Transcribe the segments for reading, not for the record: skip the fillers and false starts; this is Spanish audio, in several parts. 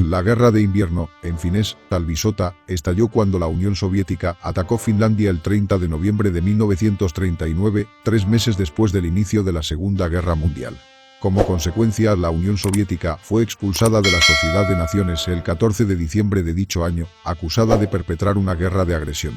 La Guerra de Invierno, en finés, Talvisota, estalló cuando la Unión Soviética atacó Finlandia el 30 de noviembre de 1939, 3 meses después del inicio de la Segunda Guerra Mundial. Como consecuencia, la Unión Soviética fue expulsada de la Sociedad de Naciones el 14 de diciembre de dicho año, acusada de perpetrar una guerra de agresión.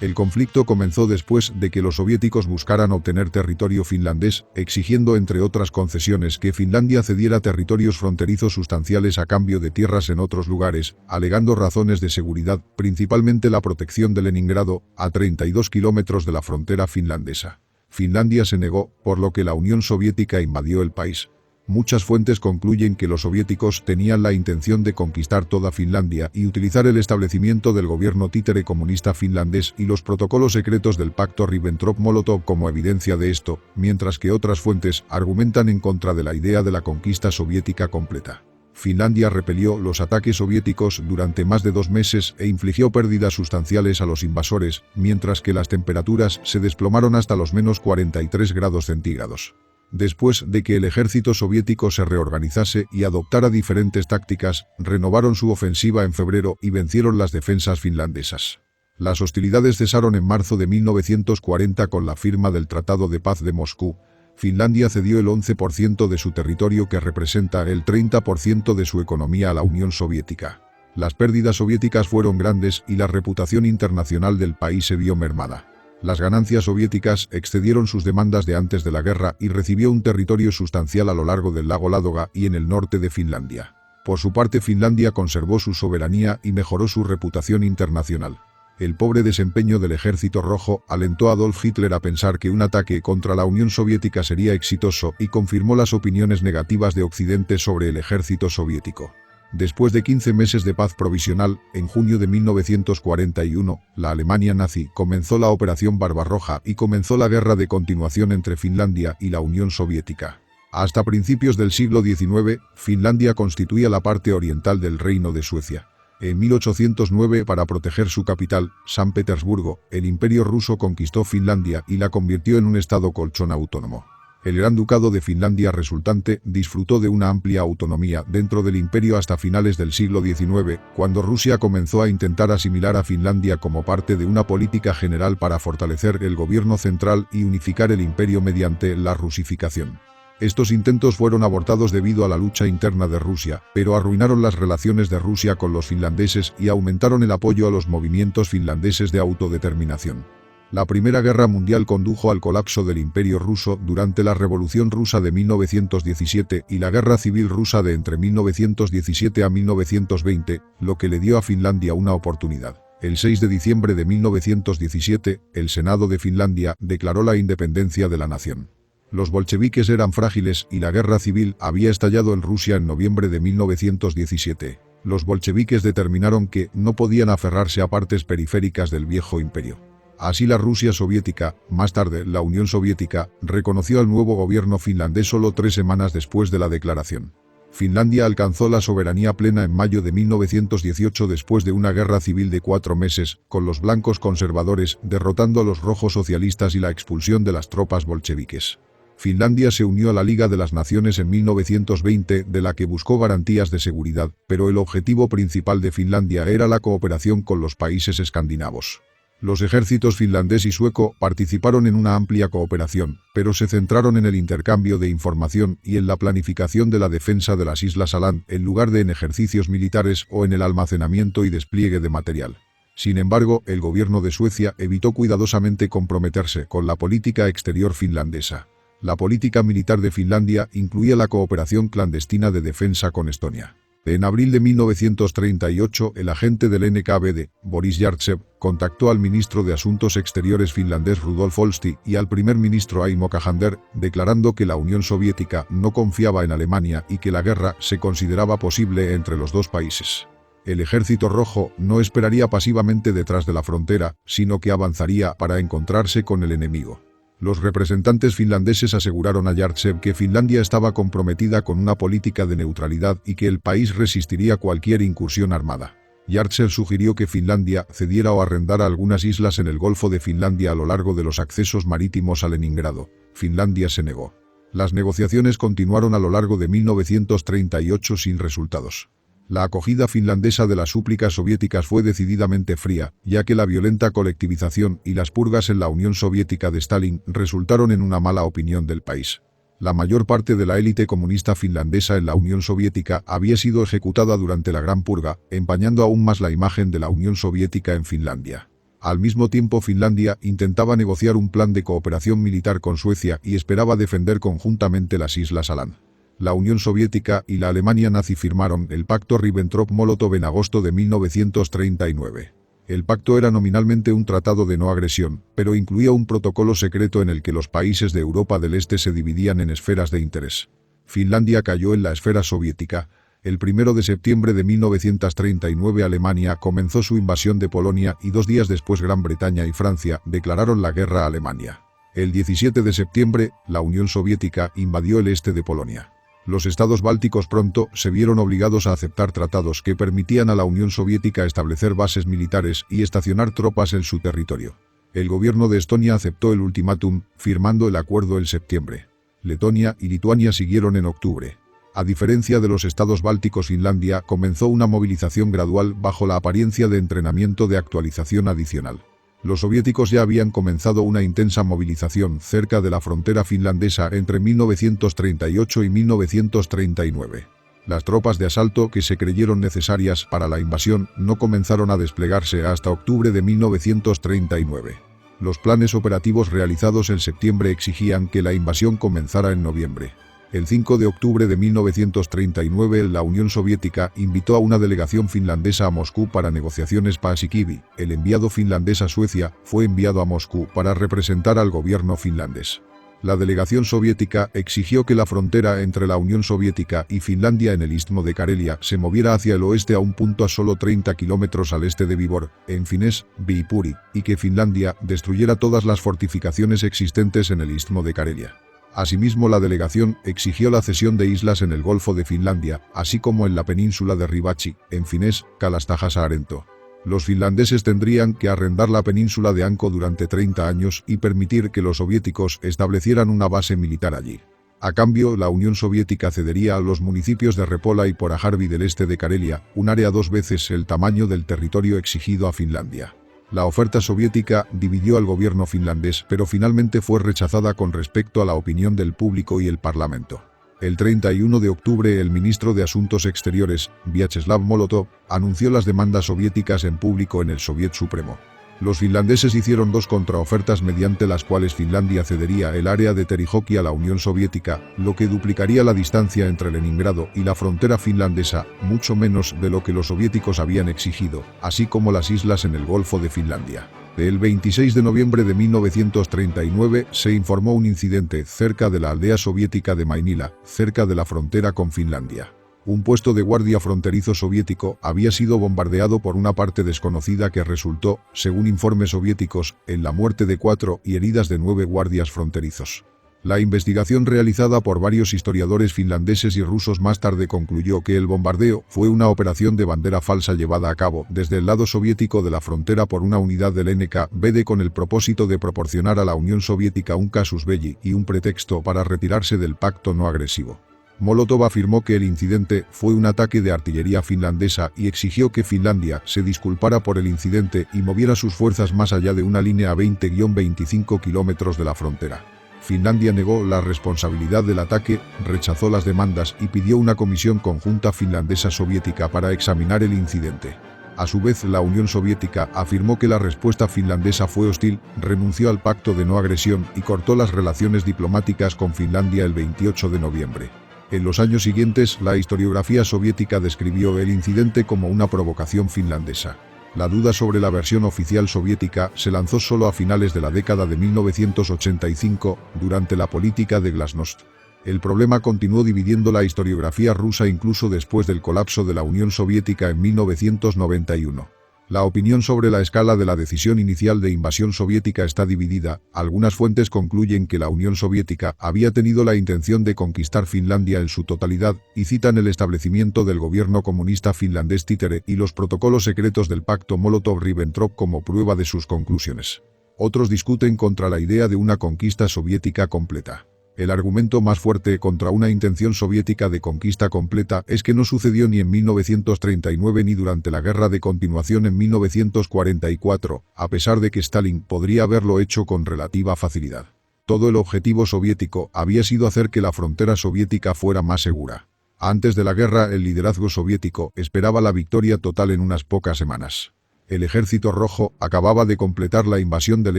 El conflicto comenzó después de que los soviéticos buscaran obtener territorio finlandés, exigiendo entre otras concesiones que Finlandia cediera territorios fronterizos sustanciales a cambio de tierras en otros lugares, alegando razones de seguridad, principalmente la protección de Leningrado, a 32 kilómetros de la frontera finlandesa. Finlandia se negó, por lo que la Unión Soviética invadió el país. Muchas fuentes concluyen que los soviéticos tenían la intención de conquistar toda Finlandia y utilizar el establecimiento del gobierno títere comunista finlandés y los protocolos secretos del pacto Ribbentrop-Molotov como evidencia de esto, mientras que otras fuentes argumentan en contra de la idea de la conquista soviética completa. Finlandia repelió los ataques soviéticos durante más de 2 meses e infligió pérdidas sustanciales a los invasores, mientras que las temperaturas se desplomaron hasta los menos 43 grados centígrados. Después de que el ejército soviético se reorganizase y adoptara diferentes tácticas, renovaron su ofensiva en febrero y vencieron las defensas finlandesas. Las hostilidades cesaron en marzo de 1940 con la firma del Tratado de Paz de Moscú. Finlandia cedió el 11% de su territorio, que representa el 30% de su economía, a la Unión Soviética. Las pérdidas soviéticas fueron grandes y la reputación internacional del país se vio mermada. Las ganancias soviéticas excedieron sus demandas de antes de la guerra y recibió un territorio sustancial a lo largo del lago Ládoga y en el norte de Finlandia. Por su parte, Finlandia conservó su soberanía y mejoró su reputación internacional. El pobre desempeño del Ejército Rojo alentó a Adolf Hitler a pensar que un ataque contra la Unión Soviética sería exitoso y confirmó las opiniones negativas de Occidente sobre el ejército soviético. Después de 15 meses de paz provisional, en junio de 1941, la Alemania nazi comenzó la Operación Barbarroja y comenzó la guerra de continuación entre Finlandia y la Unión Soviética. Hasta principios del siglo XIX, Finlandia constituía la parte oriental del Reino de Suecia. En 1809, para proteger su capital, San Petersburgo, el Imperio ruso conquistó Finlandia y la convirtió en un estado colchón autónomo. El Gran Ducado de Finlandia resultante disfrutó de una amplia autonomía dentro del imperio hasta finales del siglo XIX, cuando Rusia comenzó a intentar asimilar a Finlandia como parte de una política general para fortalecer el gobierno central y unificar el imperio mediante la rusificación. Estos intentos fueron abortados debido a la lucha interna de Rusia, pero arruinaron las relaciones de Rusia con los finlandeses y aumentaron el apoyo a los movimientos finlandeses de autodeterminación. La Primera Guerra Mundial condujo al colapso del Imperio ruso durante la Revolución Rusa de 1917 y la Guerra Civil Rusa de entre 1917 a 1920, lo que le dio a Finlandia una oportunidad. El 6 de diciembre de 1917, el Senado de Finlandia declaró la independencia de la nación. Los bolcheviques eran frágiles y la guerra civil había estallado en Rusia en noviembre de 1917. Los bolcheviques determinaron que no podían aferrarse a partes periféricas del viejo imperio. Así la Rusia soviética, más tarde la Unión Soviética, reconoció al nuevo gobierno finlandés solo 3 semanas después de la declaración. Finlandia alcanzó la soberanía plena en mayo de 1918 después de una guerra civil de 4 meses, con los blancos conservadores derrotando a los rojos socialistas y la expulsión de las tropas bolcheviques. Finlandia se unió a la Liga de las Naciones en 1920, de la que buscó garantías de seguridad, pero el objetivo principal de Finlandia era la cooperación con los países escandinavos. Los ejércitos finlandés y sueco participaron en una amplia cooperación, pero se centraron en el intercambio de información y en la planificación de la defensa de las Islas Åland, en lugar de en ejercicios militares o en el almacenamiento y despliegue de material. Sin embargo, el gobierno de Suecia evitó cuidadosamente comprometerse con la política exterior finlandesa. La política militar de Finlandia incluía la cooperación clandestina de defensa con Estonia. En abril de 1938, el agente del NKVD, Boris Jartsev, contactó al ministro de Asuntos Exteriores finlandés Rudolf Olsti y al primer ministro Aimo Cajander, declarando que la Unión Soviética no confiaba en Alemania y que la guerra se consideraba posible entre los dos países. El Ejército Rojo no esperaría pasivamente detrás de la frontera, sino que avanzaría para encontrarse con el enemigo. Los representantes finlandeses aseguraron a Jartsev que Finlandia estaba comprometida con una política de neutralidad y que el país resistiría cualquier incursión armada. Jartsev sugirió que Finlandia cediera o arrendara algunas islas en el Golfo de Finlandia a lo largo de los accesos marítimos a Leningrado. Finlandia se negó. Las negociaciones continuaron a lo largo de 1938 sin resultados. La acogida finlandesa de las súplicas soviéticas fue decididamente fría, ya que la violenta colectivización y las purgas en la Unión Soviética de Stalin resultaron en una mala opinión del país. La mayor parte de la élite comunista finlandesa en la Unión Soviética había sido ejecutada durante la Gran Purga, empañando aún más la imagen de la Unión Soviética en Finlandia. Al mismo tiempo, Finlandia intentaba negociar un plan de cooperación militar con Suecia y esperaba defender conjuntamente las Islas Aland. La Unión Soviética y la Alemania nazi firmaron el Pacto Ribbentrop-Molotov en agosto de 1939. El pacto era nominalmente un tratado de no agresión, pero incluía un protocolo secreto en el que los países de Europa del Este se dividían en esferas de interés. Finlandia cayó en la esfera soviética. El 1 de septiembre de 1939 Alemania comenzó su invasión de Polonia y 2 días después Gran Bretaña y Francia declararon la guerra a Alemania. El 17 de septiembre, la Unión Soviética invadió el este de Polonia. Los estados bálticos pronto se vieron obligados a aceptar tratados que permitían a la Unión Soviética establecer bases militares y estacionar tropas en su territorio. El gobierno de Estonia aceptó el ultimátum, firmando el acuerdo en septiembre. Letonia y Lituania siguieron en octubre. A diferencia de los estados bálticos, Finlandia comenzó una movilización gradual bajo la apariencia de entrenamiento de actualización adicional. Los soviéticos ya habían comenzado una intensa movilización cerca de la frontera finlandesa entre 1938 y 1939. Las tropas de asalto que se creyeron necesarias para la invasión no comenzaron a desplegarse hasta octubre de 1939. Los planes operativos realizados en septiembre exigían que la invasión comenzara en noviembre. El 5 de octubre de 1939 la Unión Soviética invitó a una delegación finlandesa a Moscú para negociaciones. Paasikivi, el enviado finlandés a Suecia, fue enviado a Moscú para representar al gobierno finlandés. La delegación soviética exigió que la frontera entre la Unión Soviética y Finlandia en el istmo de Karelia se moviera hacia el oeste a un punto a solo 30 kilómetros al este de Vibor, en finés, Viipuri, y que Finlandia destruyera todas las fortificaciones existentes en el istmo de Karelia. Asimismo, la delegación exigió la cesión de islas en el Golfo de Finlandia, así como en la península de Rivachi, en finés, Kalastaja-Saarento. Los finlandeses tendrían que arrendar la península de Anko durante 30 años y permitir que los soviéticos establecieran una base militar allí. A cambio, la Unión Soviética cedería a los municipios de Repola y Porajarvi del este de Karelia, un área 2 veces el tamaño del territorio exigido a Finlandia. La oferta soviética dividió al gobierno finlandés, pero finalmente fue rechazada con respecto a la opinión del público y el parlamento. El 31 de octubre el ministro de Asuntos Exteriores, Vyacheslav Molotov, anunció las demandas soviéticas en público en el Soviet Supremo. Los finlandeses hicieron 2 contraofertas mediante las cuales Finlandia cedería el área de Terijoki a la Unión Soviética, lo que duplicaría la distancia entre Leningrado y la frontera finlandesa, mucho menos de lo que los soviéticos habían exigido, así como las islas en el Golfo de Finlandia. El 26 de noviembre de 1939 se informó un incidente cerca de la aldea soviética de Mainila, cerca de la frontera con Finlandia. Un puesto de guardia fronterizo soviético había sido bombardeado por una parte desconocida que resultó, según informes soviéticos, en la muerte de 4 y heridas de 9 guardias fronterizos. La investigación realizada por varios historiadores finlandeses y rusos más tarde concluyó que el bombardeo fue una operación de bandera falsa llevada a cabo desde el lado soviético de la frontera por una unidad del NKVD con el propósito de proporcionar a la Unión Soviética un casus belli y un pretexto para retirarse del pacto no agresivo. Molotov afirmó que el incidente fue un ataque de artillería finlandesa y exigió que Finlandia se disculpara por el incidente y moviera sus fuerzas más allá de una línea a 20-25 kilómetros de la frontera. Finlandia negó la responsabilidad del ataque, rechazó las demandas y pidió una comisión conjunta finlandesa-soviética para examinar el incidente. A su vez, la Unión Soviética afirmó que la respuesta finlandesa fue hostil, renunció al pacto de no agresión y cortó las relaciones diplomáticas con Finlandia el 28 de noviembre. En los años siguientes, la historiografía soviética describió el incidente como una provocación finlandesa. La duda sobre la versión oficial soviética se lanzó solo a finales de la década de 1985, durante la política de Glasnost. El problema continuó dividiendo la historiografía rusa incluso después del colapso de la Unión Soviética en 1991. La opinión sobre la escala de la decisión inicial de invasión soviética está dividida. Algunas fuentes concluyen que la Unión Soviética había tenido la intención de conquistar Finlandia en su totalidad, y citan el establecimiento del gobierno comunista finlandés títere y los protocolos secretos del pacto Molotov-Ribbentrop como prueba de sus conclusiones. Otros discuten contra la idea de una conquista soviética completa. El argumento más fuerte contra una intención soviética de conquista completa es que no sucedió ni en 1939 ni durante la guerra de continuación en 1944, a pesar de que Stalin podría haberlo hecho con relativa facilidad. Todo el objetivo soviético había sido hacer que la frontera soviética fuera más segura. Antes de la guerra, el liderazgo soviético esperaba la victoria total en unas pocas semanas. El Ejército Rojo acababa de completar la invasión del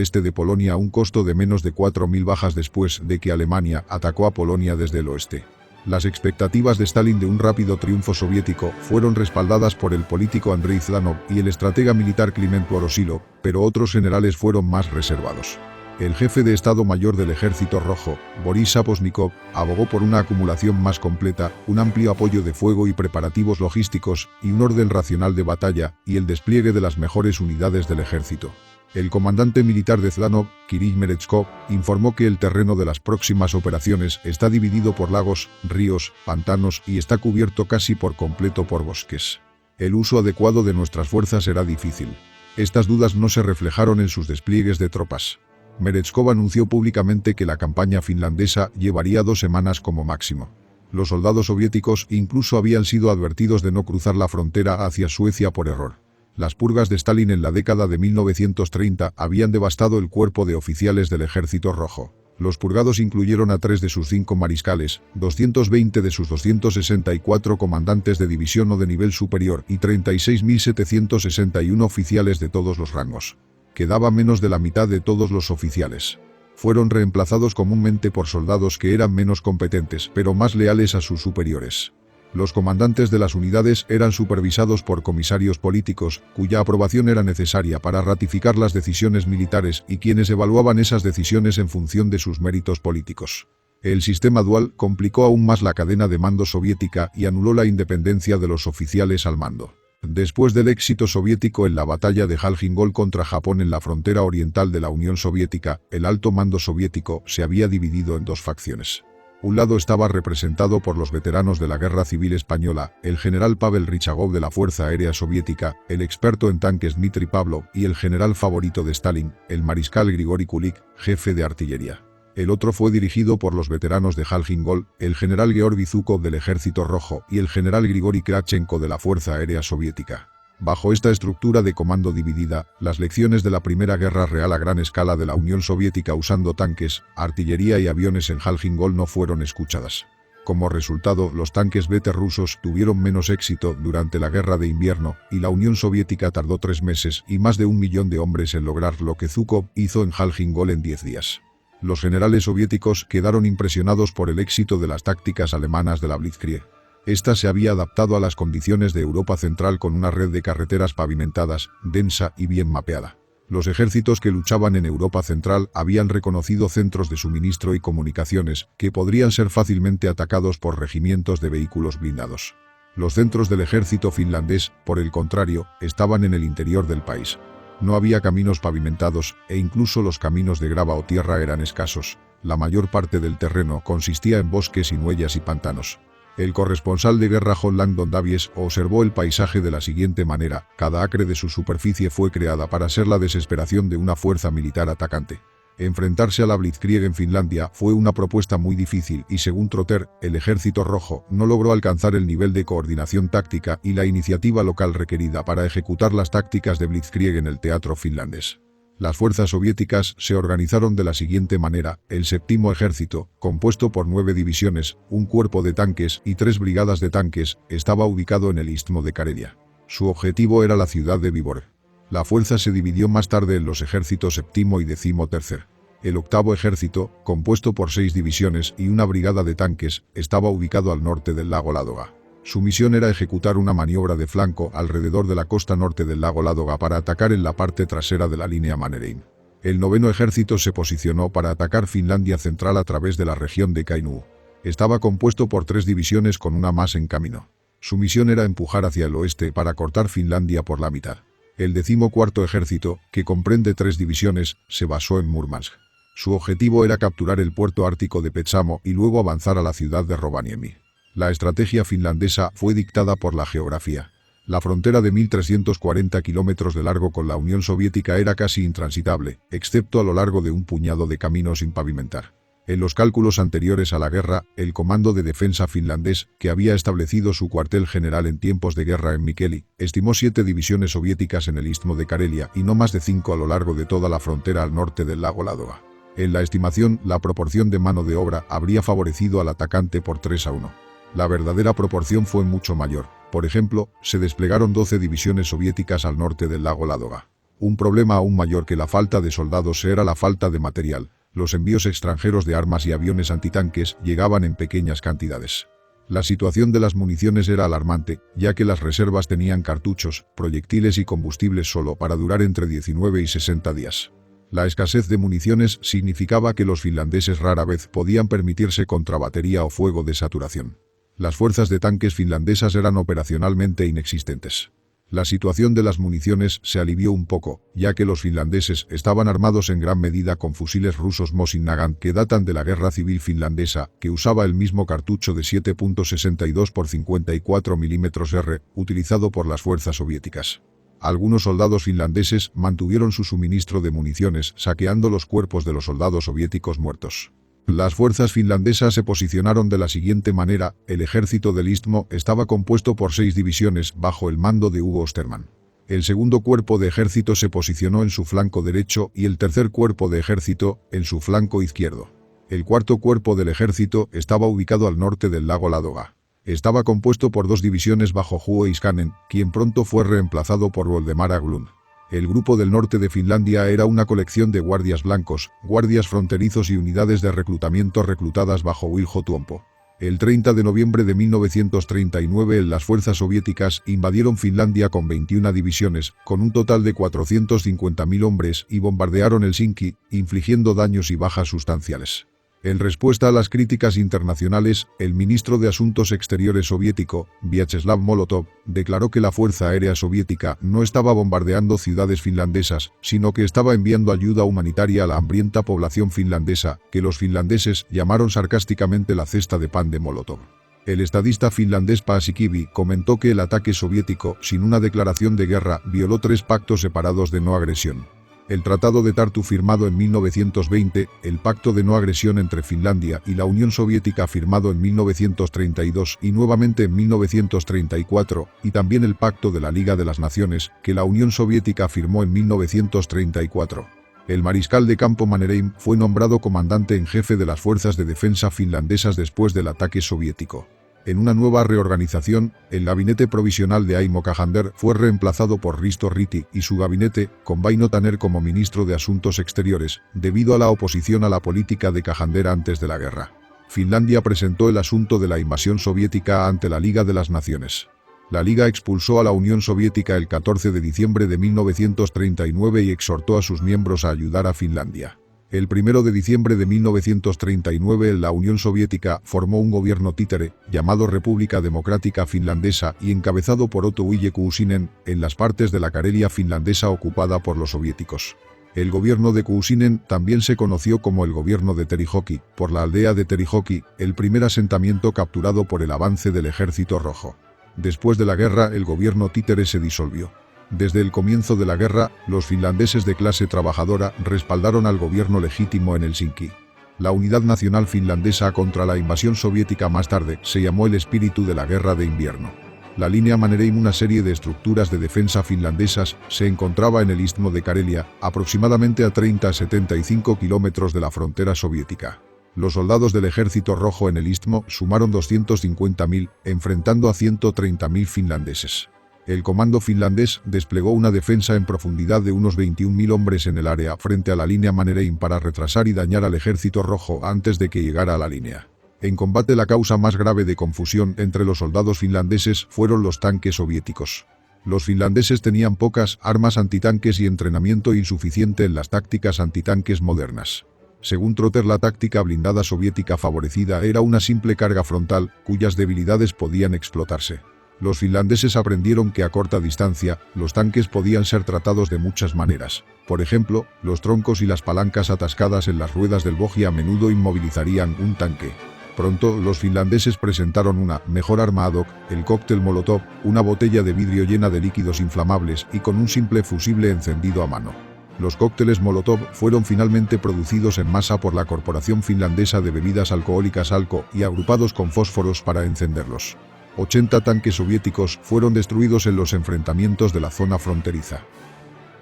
este de Polonia a un costo de menos de 4.000 bajas después de que Alemania atacó a Polonia desde el oeste. Las expectativas de Stalin de un rápido triunfo soviético fueron respaldadas por el político Andrei Zhdanov y el estratega militar Kliment Voroshilov, pero otros generales fueron más reservados. El jefe de Estado Mayor del Ejército Rojo, Boris Saposnikov, abogó por una acumulación más completa, un amplio apoyo de fuego y preparativos logísticos, y un orden racional de batalla, y el despliegue de las mejores unidades del ejército. El comandante militar de Zhdanov, Kirill Merezhkov, informó que el terreno de las próximas operaciones está dividido por lagos, ríos, pantanos y está cubierto casi por completo por bosques. El uso adecuado de nuestras fuerzas será difícil. Estas dudas no se reflejaron en sus despliegues de tropas. Merezhkov anunció públicamente que la campaña finlandesa llevaría 2 semanas como máximo. Los soldados soviéticos incluso habían sido advertidos de no cruzar la frontera hacia Suecia por error. Las purgas de Stalin en la década de 1930 habían devastado el cuerpo de oficiales del Ejército Rojo. Los purgados incluyeron a 3 de sus 5 mariscales, 220 de sus 264 comandantes de división o de nivel superior y 36.761 oficiales de todos los rangos. Quedaba menos de la mitad de todos los oficiales. Fueron reemplazados comúnmente por soldados que eran menos competentes, pero más leales a sus superiores. Los comandantes de las unidades eran supervisados por comisarios políticos, cuya aprobación era necesaria para ratificar las decisiones militares y quienes evaluaban esas decisiones en función de sus méritos políticos. El sistema dual complicó aún más la cadena de mando soviética y anuló la independencia de los oficiales al mando. Después del éxito soviético en la batalla de Jalgingol contra Japón en la frontera oriental de la Unión Soviética, el alto mando soviético se había dividido en 2 facciones. Un lado estaba representado por los veteranos de la Guerra Civil Española, el general Pavel Rychagov de la Fuerza Aérea Soviética, el experto en tanques Dmitry Pavlov y el general favorito de Stalin, el mariscal Grigori Kulik, jefe de artillería. El otro fue dirigido por los veteranos de Jalgingol, el general Georgi Zhukov del Ejército Rojo y el general Grigori Kravchenko de la Fuerza Aérea Soviética. Bajo esta estructura de comando dividida, las lecciones de la Primera Guerra Real a gran escala de la Unión Soviética usando tanques, artillería y aviones en Jalgingol no fueron escuchadas. Como resultado, los tanques BT rusos tuvieron menos éxito durante la Guerra de Invierno, y la Unión Soviética tardó 3 meses y más de 1 millón de hombres en lograr lo que Zhukov hizo en Jalgingol en 10 días. Los generales soviéticos quedaron impresionados por el éxito de las tácticas alemanas de la Blitzkrieg. Esta se había adaptado a las condiciones de Europa Central con una red de carreteras pavimentadas, densa y bien mapeada. Los ejércitos que luchaban en Europa Central habían reconocido centros de suministro y comunicaciones que podrían ser fácilmente atacados por regimientos de vehículos blindados. Los centros del ejército finlandés, por el contrario, estaban en el interior del país. No había caminos pavimentados, e incluso los caminos de grava o tierra eran escasos. La mayor parte del terreno consistía en bosques y huellas y pantanos. El corresponsal de guerra John Langdon Davies observó el paisaje de la siguiente manera: cada acre de su superficie fue creada para ser la desesperación de una fuerza militar atacante. Enfrentarse a la Blitzkrieg en Finlandia fue una propuesta muy difícil y, según Trotter, el Ejército Rojo no logró alcanzar el nivel de coordinación táctica y la iniciativa local requerida para ejecutar las tácticas de Blitzkrieg en el teatro finlandés. Las fuerzas soviéticas se organizaron de la siguiente manera: el 7º Ejército, compuesto por 9 divisiones, un cuerpo de tanques y 3 brigadas de tanques, estaba ubicado en el istmo de Karelia. Su objetivo era la ciudad de Vyborg. La fuerza se dividió más tarde en los ejércitos 7º y 13º. El 8º Ejército, compuesto por 6 divisiones y una brigada de tanques, estaba ubicado al norte del lago Ládoga. Su misión era ejecutar una maniobra de flanco alrededor de la costa norte del lago Ládoga para atacar en la parte trasera de la línea Mannerheim. El 9º Ejército se posicionó para atacar Finlandia Central a través de la región de Kainuu. Estaba compuesto por 3 divisiones con una más en camino. Su misión era empujar hacia el oeste para cortar Finlandia por la mitad. El 14º Ejército, que comprende 3 divisiones, se basó en Murmansk. Su objetivo era capturar el puerto ártico de Petsamo y luego avanzar a la ciudad de Rovaniemi. La estrategia finlandesa fue dictada por la geografía. La frontera de 1.340 kilómetros de largo con la Unión Soviética era casi intransitable, excepto a lo largo de un puñado de caminos sin pavimentar. En los cálculos anteriores a la guerra, el Comando de Defensa finlandés, que había establecido su cuartel general en tiempos de guerra en Mikkeli, estimó 7 divisiones soviéticas en el istmo de Karelia y no más de 5 a lo largo de toda la frontera al norte del lago Ladoga. En la estimación, la proporción de mano de obra habría favorecido al atacante por 3-1. La verdadera proporción fue mucho mayor. Por ejemplo, se desplegaron 12 divisiones soviéticas al norte del lago Ladoga. Un problema aún mayor que la falta de soldados era la falta de material. Los envíos extranjeros de armas y aviones antitanques llegaban en pequeñas cantidades. La situación de las municiones era alarmante, ya que las reservas tenían cartuchos, proyectiles y combustibles solo para durar entre 19 y 60 días. La escasez de municiones significaba que los finlandeses rara vez podían permitirse contrabatería o fuego de saturación. Las fuerzas de tanques finlandesas eran operacionalmente inexistentes. La situación de las municiones se alivió un poco, ya que los finlandeses estaban armados en gran medida con fusiles rusos Mosin Nagant que datan de la Guerra Civil finlandesa, que usaba el mismo cartucho de 7.62 x 54 mm R, utilizado por las fuerzas soviéticas. Algunos soldados finlandeses mantuvieron su suministro de municiones, saqueando los cuerpos de los soldados soviéticos muertos. Las fuerzas finlandesas se posicionaron de la siguiente manera: el ejército del Istmo estaba compuesto por 6 divisiones bajo el mando de Hugo Osterman. El segundo cuerpo de ejército se posicionó en su flanco derecho y el tercer cuerpo de ejército en su flanco izquierdo. El cuarto cuerpo del ejército estaba ubicado al norte del lago Ladoga. Estaba compuesto por 2 divisiones bajo Juho Iskanen, quien pronto fue reemplazado por Voldemar Haglund. El grupo del norte de Finlandia era una colección de guardias blancos, guardias fronterizos y unidades de reclutamiento reclutadas bajo Vilho Tuompo. El 30 de noviembre de 1939 las fuerzas soviéticas invadieron Finlandia con 21 divisiones, con un total de 450.000 hombres, y bombardearon Helsinki, infligiendo daños y bajas sustanciales. En respuesta a las críticas internacionales, el ministro de Asuntos Exteriores soviético, Vyacheslav Molotov, declaró que la Fuerza Aérea Soviética no estaba bombardeando ciudades finlandesas, sino que estaba enviando ayuda humanitaria a la hambrienta población finlandesa, que los finlandeses llamaron sarcásticamente la cesta de pan de Molotov. El estadista finlandés Paasikivi comentó que el ataque soviético, sin una declaración de guerra, violó 3 pactos separados de no agresión. El Tratado de Tartu firmado en 1920, el Pacto de No Agresión entre Finlandia y la Unión Soviética firmado en 1932 y nuevamente en 1934, y también el Pacto de la Liga de las Naciones, que la Unión Soviética firmó en 1934. El mariscal de campo Mannerheim fue nombrado comandante en jefe de las fuerzas de defensa finlandesas después del ataque soviético. En una nueva reorganización, el gabinete provisional de Aimo Cajander fue reemplazado por Risto Ryti y su gabinete, con Väinö Tanner como ministro de Asuntos Exteriores, debido a la oposición a la política de Cajander antes de la guerra. Finlandia presentó el asunto de la invasión soviética ante la Liga de las Naciones. La Liga expulsó a la Unión Soviética el 14 de diciembre de 1939 y exhortó a sus miembros a ayudar a Finlandia. El 1 de diciembre de 1939 la Unión Soviética formó un gobierno títere, llamado República Democrática Finlandesa y encabezado por Otto Wille Kuusinen, en las partes de la Karelia finlandesa ocupada por los soviéticos. El gobierno de Kuusinen también se conoció como el gobierno de Terijoki, por la aldea de Terijoki, el primer asentamiento capturado por el avance del Ejército Rojo. Después de la guerra el gobierno títere se disolvió. Desde el comienzo de la guerra, los finlandeses de clase trabajadora respaldaron al gobierno legítimo en Helsinki. La unidad nacional finlandesa contra la invasión soviética más tarde se llamó el espíritu de la guerra de invierno. La línea Mannerheim, una serie de estructuras de defensa finlandesas, se encontraba en el istmo de Karelia, aproximadamente a 30 a 75 kilómetros de la frontera soviética. Los soldados del Ejército Rojo en el istmo sumaron 250.000, enfrentando a 130.000 finlandeses. El comando finlandés desplegó una defensa en profundidad de unos 21.000 hombres en el área frente a la línea Mannerheim para retrasar y dañar al Ejército Rojo antes de que llegara a la línea. En combate la causa más grave de confusión entre los soldados finlandeses fueron los tanques soviéticos. Los finlandeses tenían pocas armas antitanques y entrenamiento insuficiente en las tácticas antitanques modernas. Según Trotter, la táctica blindada soviética favorecida era una simple carga frontal, cuyas debilidades podían explotarse. Los finlandeses aprendieron que a corta distancia, los tanques podían ser tratados de muchas maneras. Por ejemplo, los troncos y las palancas atascadas en las ruedas del bogie a menudo inmovilizarían un tanque. Pronto, los finlandeses presentaron una mejor arma ad hoc, el cóctel Molotov, una botella de vidrio llena de líquidos inflamables y con un simple fusible encendido a mano. Los cócteles Molotov fueron finalmente producidos en masa por la Corporación Finlandesa de Bebidas Alcohólicas Alko y agrupados con fósforos para encenderlos. 80 tanques soviéticos fueron destruidos en los enfrentamientos de la zona fronteriza.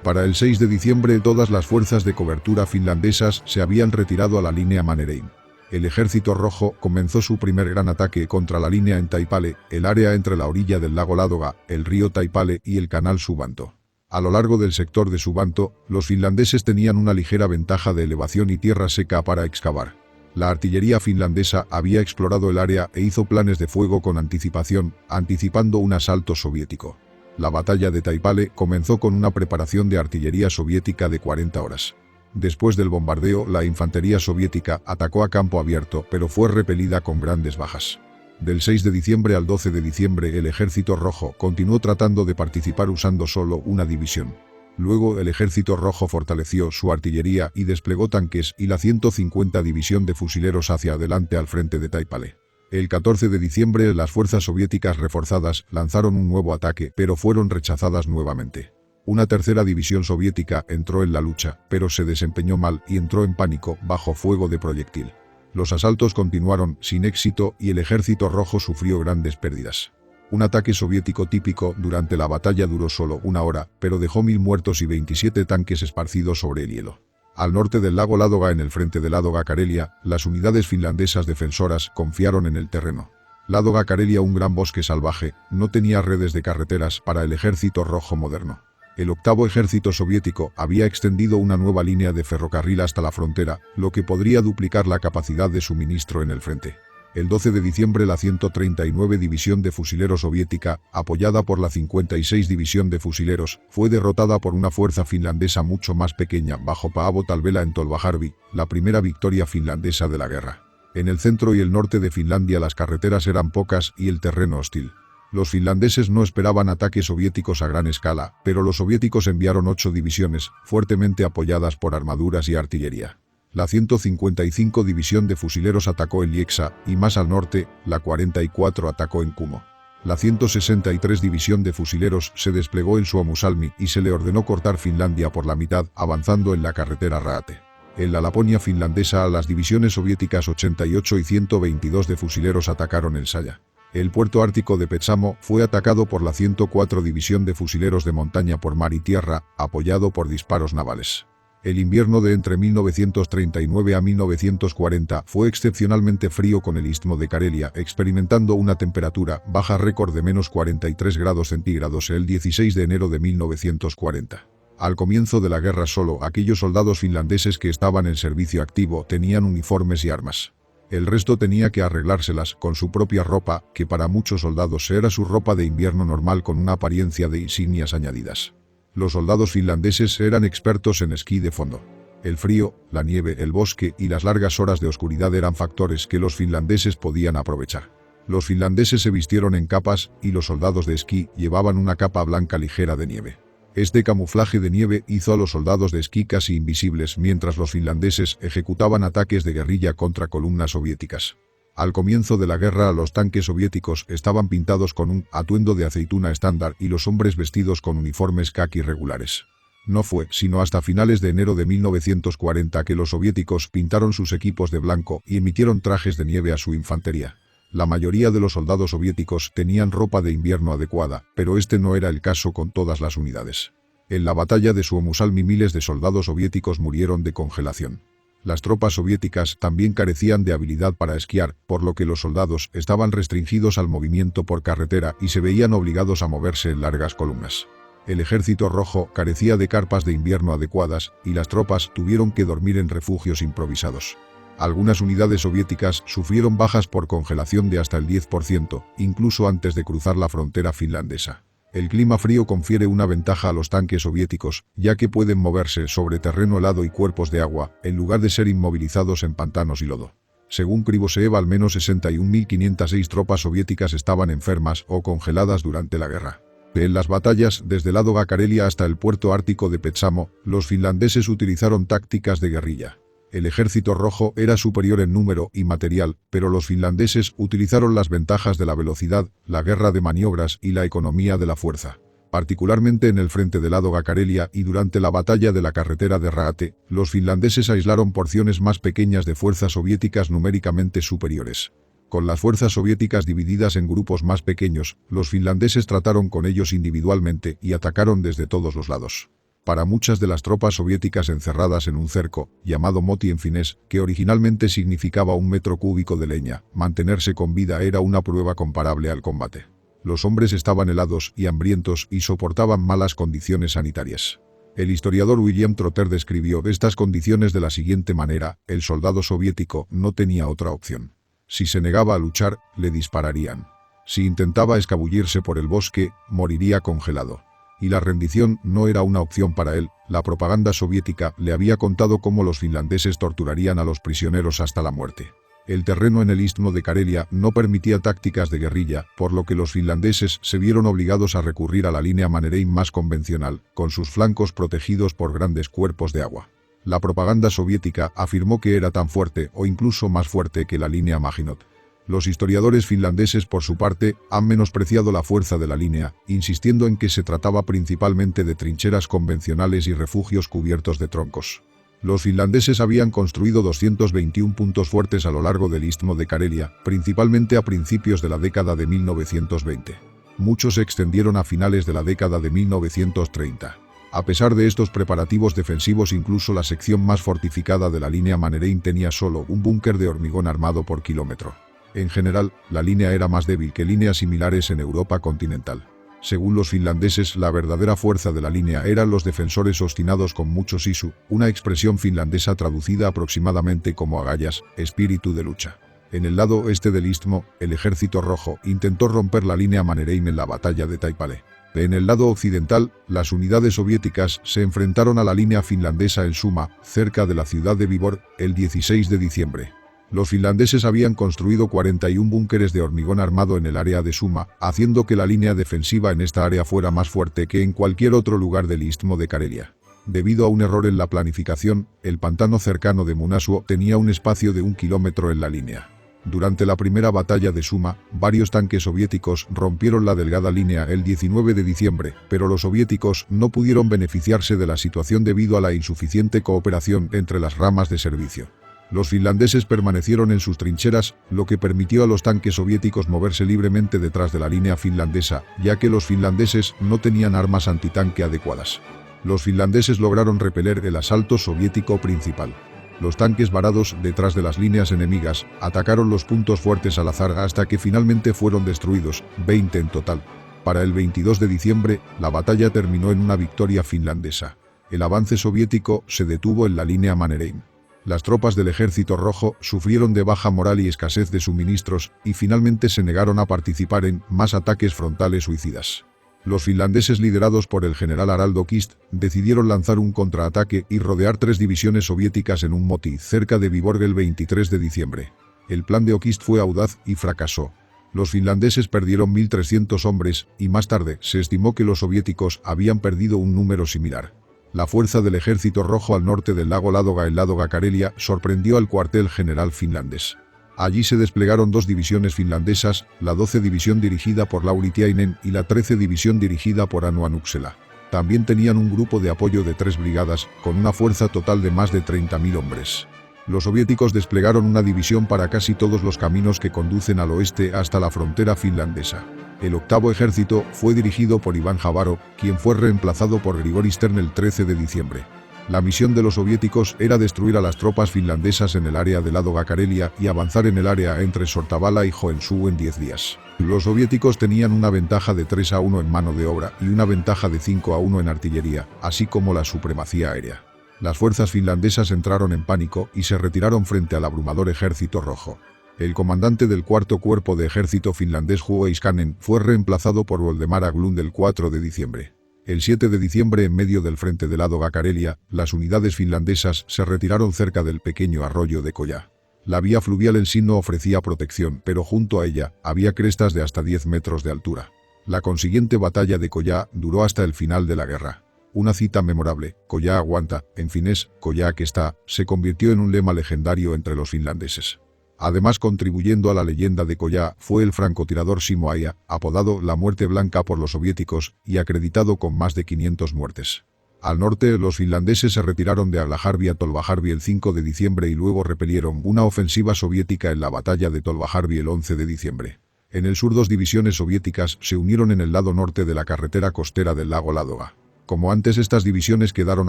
Para el 6 de diciembre todas las fuerzas de cobertura finlandesas se habían retirado a la línea Mannerheim. El Ejército Rojo comenzó su primer gran ataque contra la línea en Taipale, el área entre la orilla del lago Ládoga, el río Taipale y el canal Suvanto. A lo largo del sector de Suvanto, los finlandeses tenían una ligera ventaja de elevación y tierra seca para excavar. La artillería finlandesa había explorado el área e hizo planes de fuego con anticipación, anticipando un asalto soviético. La batalla de Taipale comenzó con una preparación de artillería soviética de 40 horas. Después del bombardeo, la infantería soviética atacó a campo abierto, pero fue repelida con grandes bajas. Del 6 de diciembre al 12 de diciembre el Ejército Rojo continuó tratando de participar usando solo una división. Luego el Ejército Rojo fortaleció su artillería y desplegó tanques y la 150 División de Fusileros hacia adelante al frente de Taipale. El 14 de diciembre las fuerzas soviéticas reforzadas lanzaron un nuevo ataque, pero fueron rechazadas nuevamente. Una tercera división soviética entró en la lucha, pero se desempeñó mal y entró en pánico bajo fuego de proyectil. Los asaltos continuaron sin éxito y el Ejército Rojo sufrió grandes pérdidas. Un ataque soviético típico durante la batalla duró solo una hora, pero dejó 1000 muertos y 27 tanques esparcidos sobre el hielo. Al norte del lago Ládoga, en el frente de Ládoga-Karelia, las unidades finlandesas defensoras confiaron en el terreno. Ládoga-Karelia, un gran bosque salvaje, no tenía redes de carreteras para el Ejército Rojo moderno. El octavo ejército soviético había extendido una nueva línea de ferrocarril hasta la frontera, lo que podría duplicar la capacidad de suministro en el frente. El 12 de diciembre la 139 División de Fusileros soviética, apoyada por la 56 División de Fusileros, fue derrotada por una fuerza finlandesa mucho más pequeña bajo Paavo Talvela en Tolvajärvi, la primera victoria finlandesa de la guerra. En el centro y el norte de Finlandia las carreteras eran pocas y el terreno hostil. Los finlandeses no esperaban ataques soviéticos a gran escala, pero los soviéticos enviaron 8 divisiones, fuertemente apoyadas por armaduras y artillería. La 155 División de Fusileros atacó en Lieksa, y más al norte, la 44 atacó en Kumo. La 163 División de Fusileros se desplegó en Suomusalmi y se le ordenó cortar Finlandia por la mitad, avanzando en la carretera Raate. En la Laponia finlandesa, las divisiones soviéticas 88 y 122 de fusileros atacaron el Saya. El puerto ártico de Petsamo fue atacado por la 104 División de Fusileros de Montaña por mar y tierra, apoyado por disparos navales. El invierno de entre 1939 a 1940 fue excepcionalmente frío, con el istmo de Karelia experimentando una temperatura baja récord de menos 43 grados centígrados el 16 de enero de 1940. Al comienzo de la guerra solo aquellos soldados finlandeses que estaban en servicio activo tenían uniformes y armas. El resto tenía que arreglárselas con su propia ropa, que para muchos soldados era su ropa de invierno normal con una apariencia de insignias añadidas. Los soldados finlandeses eran expertos en esquí de fondo. El frío, la nieve, el bosque y las largas horas de oscuridad eran factores que los finlandeses podían aprovechar. Los finlandeses se vistieron en capas y los soldados de esquí llevaban una capa blanca ligera de nieve. Este camuflaje de nieve hizo a los soldados de esquí casi invisibles mientras los finlandeses ejecutaban ataques de guerrilla contra columnas soviéticas. Al comienzo de la guerra los tanques soviéticos estaban pintados con un atuendo de aceituna estándar y los hombres vestidos con uniformes caqui regulares. No fue sino hasta finales de enero de 1940 que los soviéticos pintaron sus equipos de blanco y emitieron trajes de nieve a su infantería. La mayoría de los soldados soviéticos tenían ropa de invierno adecuada, pero este no era el caso con todas las unidades. En la batalla de Suomusalmi miles de soldados soviéticos murieron de congelación. Las tropas soviéticas también carecían de habilidad para esquiar, por lo que los soldados estaban restringidos al movimiento por carretera y se veían obligados a moverse en largas columnas. El Ejército Rojo carecía de carpas de invierno adecuadas y las tropas tuvieron que dormir en refugios improvisados. Algunas unidades soviéticas sufrieron bajas por congelación de hasta el 10%, incluso antes de cruzar la frontera finlandesa. El clima frío confiere una ventaja a los tanques soviéticos, ya que pueden moverse sobre terreno helado y cuerpos de agua, en lugar de ser inmovilizados en pantanos y lodo. Según Krivoseev, al menos 61.506 tropas soviéticas estaban enfermas o congeladas durante la guerra. En las batallas, desde Ládoga-Karelia hasta el puerto ártico de Petsamo, los finlandeses utilizaron tácticas de guerrilla. El Ejército Rojo era superior en número y material, pero los finlandeses utilizaron las ventajas de la velocidad, la guerra de maniobras y la economía de la fuerza. Particularmente en el frente de Ladoga-Karelia y durante la batalla de la carretera de Raate, los finlandeses aislaron porciones más pequeñas de fuerzas soviéticas numéricamente superiores. Con las fuerzas soviéticas divididas en grupos más pequeños, los finlandeses trataron con ellos individualmente y atacaron desde todos los lados. Para muchas de las tropas soviéticas encerradas en un cerco, llamado moti en finés, que originalmente significaba 1 metro cúbico de leña, mantenerse con vida era una prueba comparable al combate. Los hombres estaban helados y hambrientos y soportaban malas condiciones sanitarias. El historiador William Trotter describió estas condiciones de la siguiente manera: el soldado soviético no tenía otra opción. Si se negaba a luchar, le dispararían. Si intentaba escabullirse por el bosque, moriría congelado. Y la rendición no era una opción para él. La propaganda soviética le había contado cómo los finlandeses torturarían a los prisioneros hasta la muerte. El terreno en el istmo de Karelia no permitía tácticas de guerrilla, por lo que los finlandeses se vieron obligados a recurrir a la línea Mannerheim más convencional, con sus flancos protegidos por grandes cuerpos de agua. La propaganda soviética afirmó que era tan fuerte o incluso más fuerte que la línea Maginot. Los historiadores finlandeses, por su parte, han menospreciado la fuerza de la línea, insistiendo en que se trataba principalmente de trincheras convencionales y refugios cubiertos de troncos. Los finlandeses habían construido 221 puntos fuertes a lo largo del istmo de Karelia, principalmente a principios de la década de 1920. Muchos se extendieron a finales de la década de 1930. A pesar de estos preparativos defensivos, incluso la sección más fortificada de la línea Mannerheim tenía solo un búnker de hormigón armado por kilómetro. En general, la línea era más débil que líneas similares en Europa continental. Según los finlandeses, la verdadera fuerza de la línea eran los defensores obstinados con mucho sisu, una expresión finlandesa traducida aproximadamente como agallas, espíritu de lucha. En el lado este del istmo, el Ejército Rojo intentó romper la línea Mannerheim en la batalla de Taipale. En el lado occidental, las unidades soviéticas se enfrentaron a la línea finlandesa en Suma, cerca de la ciudad de Viborg, el 16 de diciembre. Los finlandeses habían construido 41 búnkeres de hormigón armado en el área de Suma, haciendo que la línea defensiva en esta área fuera más fuerte que en cualquier otro lugar del istmo de Karelia. Debido a un error en la planificación, el pantano cercano de Munasuo tenía un espacio de 1 kilómetro en la línea. Durante la primera batalla de Suma, varios tanques soviéticos rompieron la delgada línea el 19 de diciembre, pero los soviéticos no pudieron beneficiarse de la situación debido a la insuficiente cooperación entre las ramas de servicio. Los finlandeses permanecieron en sus trincheras, lo que permitió a los tanques soviéticos moverse libremente detrás de la línea finlandesa, ya que los finlandeses no tenían armas antitanque adecuadas. Los finlandeses lograron repeler el asalto soviético principal. Los tanques varados detrás de las líneas enemigas atacaron los puntos fuertes al azar hasta que finalmente fueron destruidos, 20 en total. Para el 22 de diciembre, la batalla terminó en una victoria finlandesa. El avance soviético se detuvo en la línea Mannerheim. Las tropas del Ejército Rojo sufrieron de baja moral y escasez de suministros, y finalmente se negaron a participar en más ataques frontales suicidas. Los finlandeses, liderados por el general Haraldo Kist, decidieron lanzar un contraataque y rodear 3 divisiones soviéticas en un moti cerca de Viborg el 23 de diciembre. El plan de Okist fue audaz y fracasó. Los finlandeses perdieron 1.300 hombres, y más tarde se estimó que los soviéticos habían perdido un número similar. La fuerza del Ejército Rojo al norte del lago Ladoga en Ladoga-Karelia sorprendió al cuartel general finlandés. Allí se desplegaron 2 divisiones finlandesas, la 12 División dirigida por Lauri Tiainen y la 13 División dirigida por Anu Anuksela. También tenían un grupo de apoyo de 3 brigadas, con una fuerza total de más de 30.000 hombres. Los soviéticos desplegaron una división para casi todos los caminos que conducen al oeste hasta la frontera finlandesa. El octavo ejército fue dirigido por Iván Javaro, quien fue reemplazado por Grigori Stern el 13 de diciembre. La misión de los soviéticos era destruir a las tropas finlandesas en el área de Ladoga-Karelia y avanzar en el área entre Sortavala y Joensuu en 10 días. Los soviéticos tenían una ventaja de 3-1 en mano de obra y una ventaja de 5-1 en artillería, así como la supremacía aérea. Las fuerzas finlandesas entraron en pánico y se retiraron frente al abrumador Ejército Rojo. El comandante del cuarto cuerpo de ejército finlandés Juho Iskanen fue reemplazado por Voldemar Haglund el 4 de diciembre. El 7 de diciembre, en medio del frente de Ladoga-Karelia, las unidades finlandesas se retiraron cerca del pequeño arroyo de Koya. La vía fluvial en sí no ofrecía protección, pero junto a ella había crestas de hasta 10 metros de altura. La consiguiente batalla de Koya duró hasta el final de la guerra. Una cita memorable, Koya aguanta, en finés, Koya que está, se convirtió en un lema legendario entre los finlandeses. Además, contribuyendo a la leyenda de Koya, fue el francotirador Simo Aya, apodado la Muerte Blanca por los soviéticos y acreditado con más de 500 muertes. Al norte, los finlandeses se retiraron de Alajärvi a Tolvajärvi el 5 de diciembre y luego repelieron una ofensiva soviética en la batalla de Tolvajärvi el 11 de diciembre. En el sur, 2 divisiones soviéticas se unieron en el lado norte de la carretera costera del lago Ladoga. Como antes, estas divisiones quedaron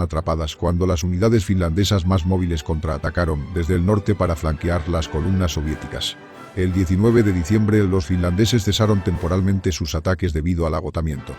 atrapadas cuando las unidades finlandesas más móviles contraatacaron desde el norte para flanquear las columnas soviéticas. El 19 de diciembre los finlandeses cesaron temporalmente sus ataques debido al agotamiento.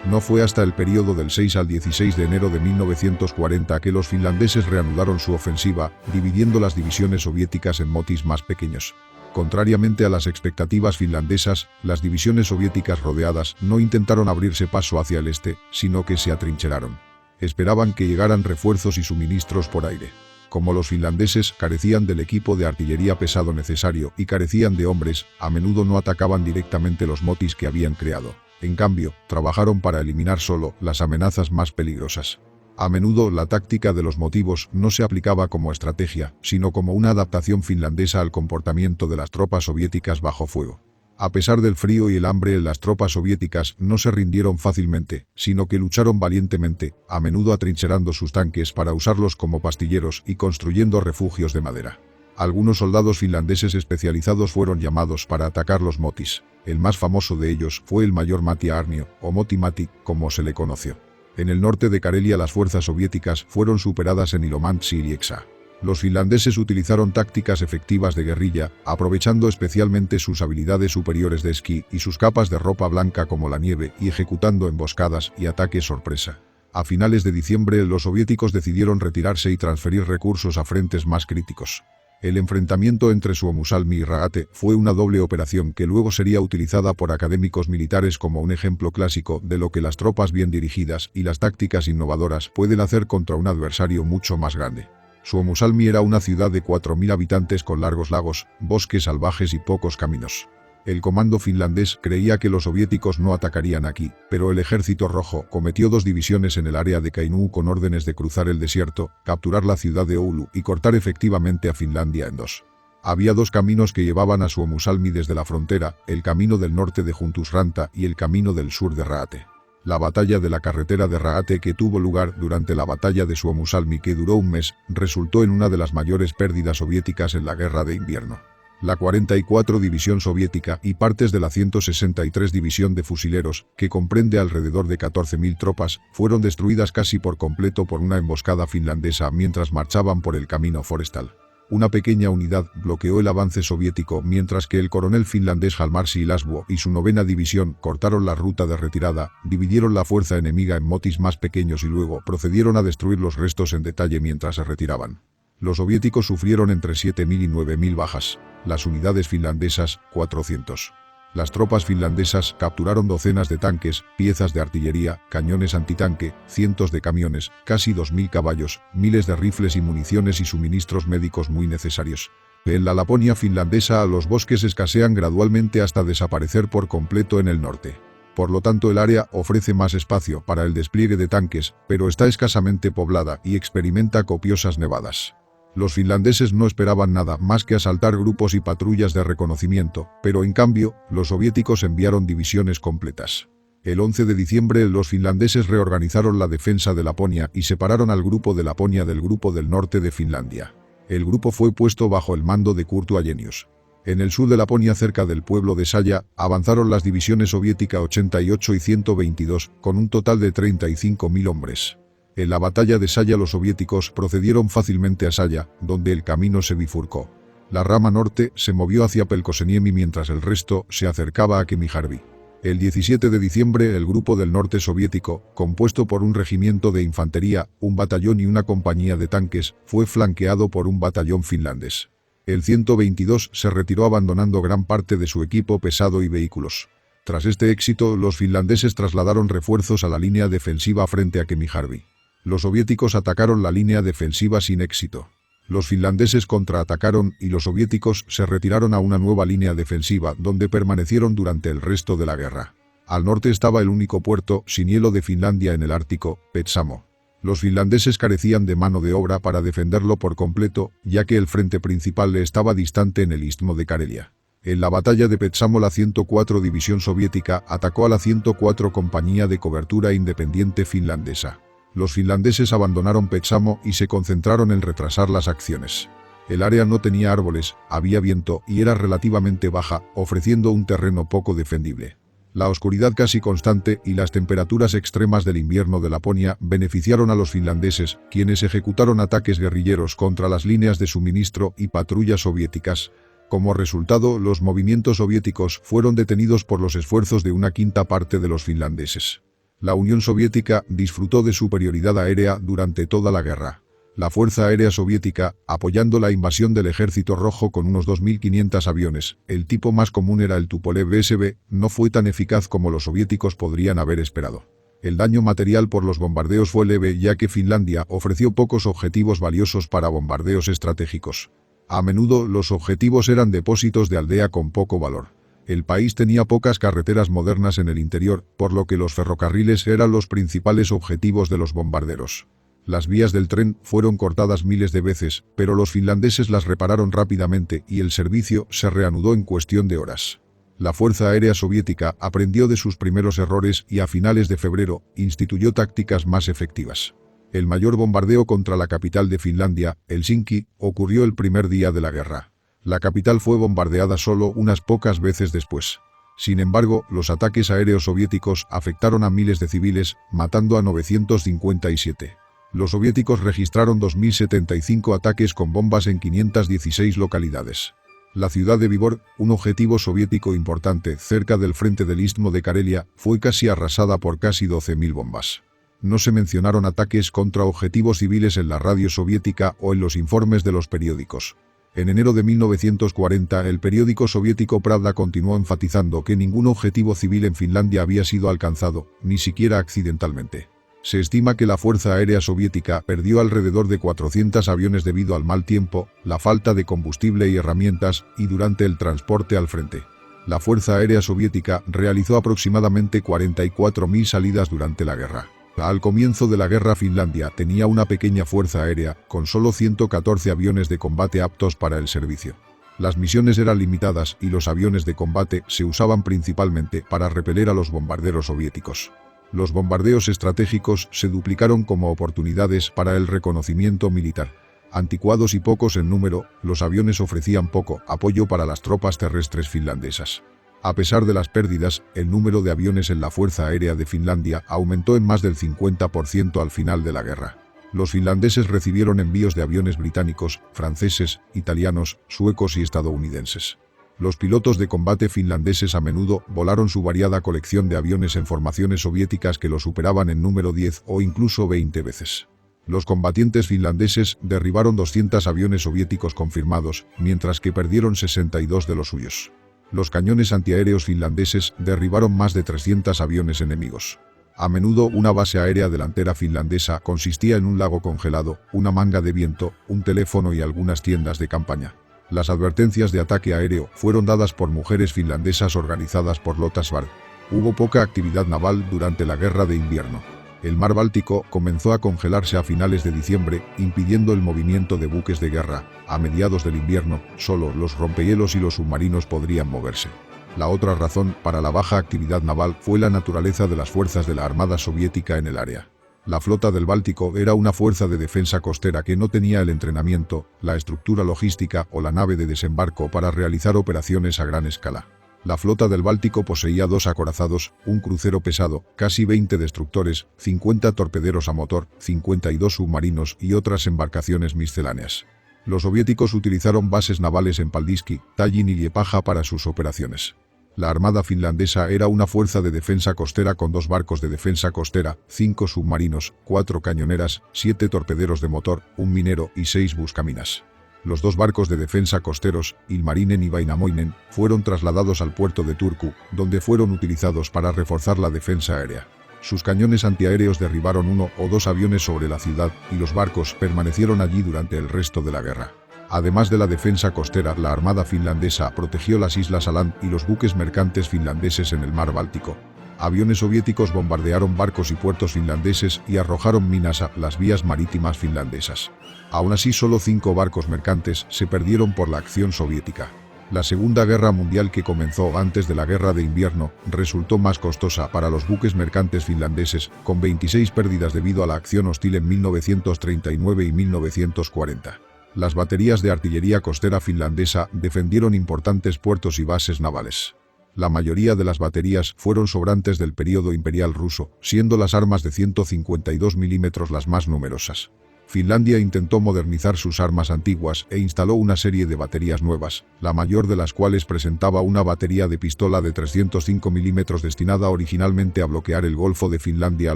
No fue hasta el período del 6 al 16 de enero de 1940 que los finlandeses reanudaron su ofensiva, dividiendo las divisiones soviéticas en motis más pequeños. Contrariamente a las expectativas finlandesas, las divisiones soviéticas rodeadas no intentaron abrirse paso hacia el este, sino que se atrincheraron. Esperaban que llegaran refuerzos y suministros por aire. Como los finlandeses carecían del equipo de artillería pesado necesario y carecían de hombres, a menudo no atacaban directamente los motis que habían creado. En cambio, trabajaron para eliminar solo las amenazas más peligrosas. A menudo la táctica de los motivos no se aplicaba como estrategia, sino como una adaptación finlandesa al comportamiento de las tropas soviéticas bajo fuego. A pesar del frío y el hambre, las tropas soviéticas no se rindieron fácilmente, sino que lucharon valientemente, a menudo atrincherando sus tanques para usarlos como pastilleros y construyendo refugios de madera. Algunos soldados finlandeses especializados fueron llamados para atacar los motis. El más famoso de ellos fue el mayor Matti Aarnio, o Moti Matti, como se le conoció. En el norte de Karelia las fuerzas soviéticas fueron superadas en Ilomantsi y Lieksa. Los finlandeses utilizaron tácticas efectivas de guerrilla, aprovechando especialmente sus habilidades superiores de esquí y sus capas de ropa blanca como la nieve y ejecutando emboscadas y ataques sorpresa. A finales de diciembre los soviéticos decidieron retirarse y transferir recursos a frentes más críticos. El enfrentamiento entre Suomussalmi y Raate fue una doble operación que luego sería utilizada por académicos militares como un ejemplo clásico de lo que las tropas bien dirigidas y las tácticas innovadoras pueden hacer contra un adversario mucho más grande. Suomussalmi era una ciudad de 4.000 habitantes con largos lagos, bosques salvajes y pocos caminos. El comando finlandés creía que los soviéticos no atacarían aquí, pero el Ejército Rojo cometió 2 divisiones en el área de Kainuu con órdenes de cruzar el desierto, capturar la ciudad de Oulu y cortar efectivamente a Finlandia en 2. Había 2 caminos que llevaban a Suomussalmi desde la frontera, el camino del norte de Juntusranta y el camino del sur de Raate. La batalla de la carretera de Raate, que tuvo lugar durante la batalla de Suomussalmi, que duró un mes, resultó en una de las mayores pérdidas soviéticas en la guerra de invierno. La 44 División Soviética y partes de la 163 División de Fusileros, que comprende alrededor de 14.000 tropas, fueron destruidas casi por completo por una emboscada finlandesa mientras marchaban por el camino forestal. Una pequeña unidad bloqueó el avance soviético mientras que el coronel finlandés Jalmarsi Lasvuo y su 9ª división cortaron la ruta de retirada, dividieron la fuerza enemiga en motis más pequeños y luego procedieron a destruir los restos en detalle mientras se retiraban. Los soviéticos sufrieron entre 7.000 y 9.000 bajas, las unidades finlandesas 400. Las tropas finlandesas capturaron docenas de tanques, piezas de artillería, cañones antitanque, cientos de camiones, casi 2.000 caballos, miles de rifles y municiones y suministros médicos muy necesarios. En la Laponia finlandesa los bosques escasean gradualmente hasta desaparecer por completo en el norte. Por lo tanto, el área ofrece más espacio para el despliegue de tanques, pero está escasamente poblada y experimenta copiosas nevadas. Los finlandeses no esperaban nada más que asaltar grupos y patrullas de reconocimiento, pero en cambio, los soviéticos enviaron divisiones completas. El 11 de diciembre los finlandeses reorganizaron la defensa de Laponia y separaron al grupo de Laponia del grupo del norte de Finlandia. El grupo fue puesto bajo el mando de Kurtu Ajenius. En el sur de Laponia, cerca del pueblo de Saya, avanzaron las divisiones soviética 88 y 122, con un total de 35.000 hombres. En la batalla de Saya los soviéticos procedieron fácilmente a Saya, donde el camino se bifurcó. La rama norte se movió hacia Pelkoseniemi mientras el resto se acercaba a Kemijärvi. El 17 de diciembre el grupo del norte soviético, compuesto por un regimiento de infantería, un batallón y una compañía de tanques, fue flanqueado por un batallón finlandés. El 122 se retiró abandonando gran parte de su equipo pesado y vehículos. Tras este éxito, los finlandeses trasladaron refuerzos a la línea defensiva frente a Kemijärvi. Los soviéticos atacaron la línea defensiva sin éxito. Los finlandeses contraatacaron y los soviéticos se retiraron a una nueva línea defensiva donde permanecieron durante el resto de la guerra. Al norte estaba el único puerto sin hielo de Finlandia en el Ártico, Petsamo. Los finlandeses carecían de mano de obra para defenderlo por completo, ya que el frente principal estaba distante en el istmo de Karelia. En la batalla de Petsamo la 104 División Soviética atacó a la 104 Compañía de Cobertura Independiente Finlandesa. Los finlandeses abandonaron Petsamo y se concentraron en retrasar las acciones. El área no tenía árboles, había viento y era relativamente baja, ofreciendo un terreno poco defendible. La oscuridad casi constante y las temperaturas extremas del invierno de Laponia beneficiaron a los finlandeses, quienes ejecutaron ataques guerrilleros contra las líneas de suministro y patrullas soviéticas. Como resultado, los movimientos soviéticos fueron detenidos por los esfuerzos de una quinta parte de los finlandeses. La Unión Soviética disfrutó de superioridad aérea durante toda la guerra. La Fuerza Aérea Soviética, apoyando la invasión del Ejército Rojo con unos 2.500 aviones, el tipo más común era el Tupolev SB, no fue tan eficaz como los soviéticos podrían haber esperado. El daño material por los bombardeos fue leve ya que Finlandia ofreció pocos objetivos valiosos para bombardeos estratégicos. A menudo los objetivos eran depósitos de aldea con poco valor. El país tenía pocas carreteras modernas en el interior, por lo que los ferrocarriles eran los principales objetivos de los bombarderos. Las vías del tren fueron cortadas miles de veces, pero los finlandeses las repararon rápidamente y el servicio se reanudó en cuestión de horas. La Fuerza Aérea Soviética aprendió de sus primeros errores y a finales de febrero instituyó tácticas más efectivas. El mayor bombardeo contra la capital de Finlandia, Helsinki, ocurrió el primer día de la guerra. La capital fue bombardeada solo unas pocas veces después. Sin embargo, los ataques aéreos soviéticos afectaron a miles de civiles, matando a 957. Los soviéticos registraron 2.075 ataques con bombas en 516 localidades. La ciudad de Vibor, un objetivo soviético importante cerca del frente del istmo de Karelia, fue casi arrasada por casi 12.000 bombas. No se mencionaron ataques contra objetivos civiles en la radio soviética o en los informes de los periódicos. En enero de 1940, el periódico soviético Pravda continuó enfatizando que ningún objetivo civil en Finlandia había sido alcanzado, ni siquiera accidentalmente. Se estima que la Fuerza Aérea Soviética perdió alrededor de 400 aviones debido al mal tiempo, la falta de combustible y herramientas, y durante el transporte al frente. La Fuerza Aérea Soviética realizó aproximadamente 44.000 salidas durante la guerra. Al comienzo de la guerra Finlandia tenía una pequeña fuerza aérea, con solo 114 aviones de combate aptos para el servicio. Las misiones eran limitadas y los aviones de combate se usaban principalmente para repeler a los bombarderos soviéticos. Los bombardeos estratégicos se duplicaron como oportunidades para el reconocimiento militar. Anticuados y pocos en número, los aviones ofrecían poco apoyo para las tropas terrestres finlandesas. A pesar de las pérdidas, el número de aviones en la Fuerza Aérea de Finlandia aumentó en más del 50% al final de la guerra. Los finlandeses recibieron envíos de aviones británicos, franceses, italianos, suecos y estadounidenses. Los pilotos de combate finlandeses a menudo volaron su variada colección de aviones en formaciones soviéticas que lo superaban en número 10 o incluso 20 veces. Los combatientes finlandeses derribaron 200 aviones soviéticos confirmados, mientras que perdieron 62 de los suyos. Los cañones antiaéreos finlandeses derribaron más de 300 aviones enemigos. A menudo una base aérea delantera finlandesa consistía en un lago congelado, una manga de viento, un teléfono y algunas tiendas de campaña. Las advertencias de ataque aéreo fueron dadas por mujeres finlandesas organizadas por Lotta Svärd. Hubo poca actividad naval durante la guerra de invierno. El mar Báltico comenzó a congelarse a finales de diciembre, impidiendo el movimiento de buques de guerra. A mediados del invierno, solo los rompehielos y los submarinos podrían moverse. La otra razón para la baja actividad naval fue la naturaleza de las fuerzas de la Armada Soviética en el área. La flota del Báltico era una fuerza de defensa costera que no tenía el entrenamiento, la estructura logística o la nave de desembarco para realizar operaciones a gran escala. La flota del Báltico poseía 2 acorazados, un crucero pesado, casi 20 destructores, 50 torpederos a motor, 52 submarinos y otras embarcaciones misceláneas. Los soviéticos utilizaron bases navales en Paldiski, Tallin y Liepaja para sus operaciones. La armada finlandesa era una fuerza de defensa costera con 2 barcos de defensa costera, 5 submarinos, 4 cañoneras, 7 torpederos de motor, un minero y 6 buscaminas. Los 2 barcos de defensa costeros, Ilmarinen y Vainamoinen, fueron trasladados al puerto de Turku, donde fueron utilizados para reforzar la defensa aérea. Sus cañones antiaéreos derribaron 1 o 2 aviones sobre la ciudad y los barcos permanecieron allí durante el resto de la guerra. Además de la defensa costera, la armada finlandesa protegió las islas Åland y los buques mercantes finlandeses en el mar Báltico. Aviones soviéticos bombardearon barcos y puertos finlandeses y arrojaron minas a las vías marítimas finlandesas. Aún así, solo 5 barcos mercantes se perdieron por la acción soviética. La Segunda Guerra Mundial, que comenzó antes de la Guerra de Invierno, resultó más costosa para los buques mercantes finlandeses, con 26 pérdidas debido a la acción hostil en 1939 y 1940. Las baterías de artillería costera finlandesa defendieron importantes puertos y bases navales. La mayoría de las baterías fueron sobrantes del período imperial ruso, siendo las armas de 152 milímetros las más numerosas. Finlandia intentó modernizar sus armas antiguas e instaló una serie de baterías nuevas, la mayor de las cuales presentaba una batería de pistola de 305 milímetros destinada originalmente a bloquear el Golfo de Finlandia a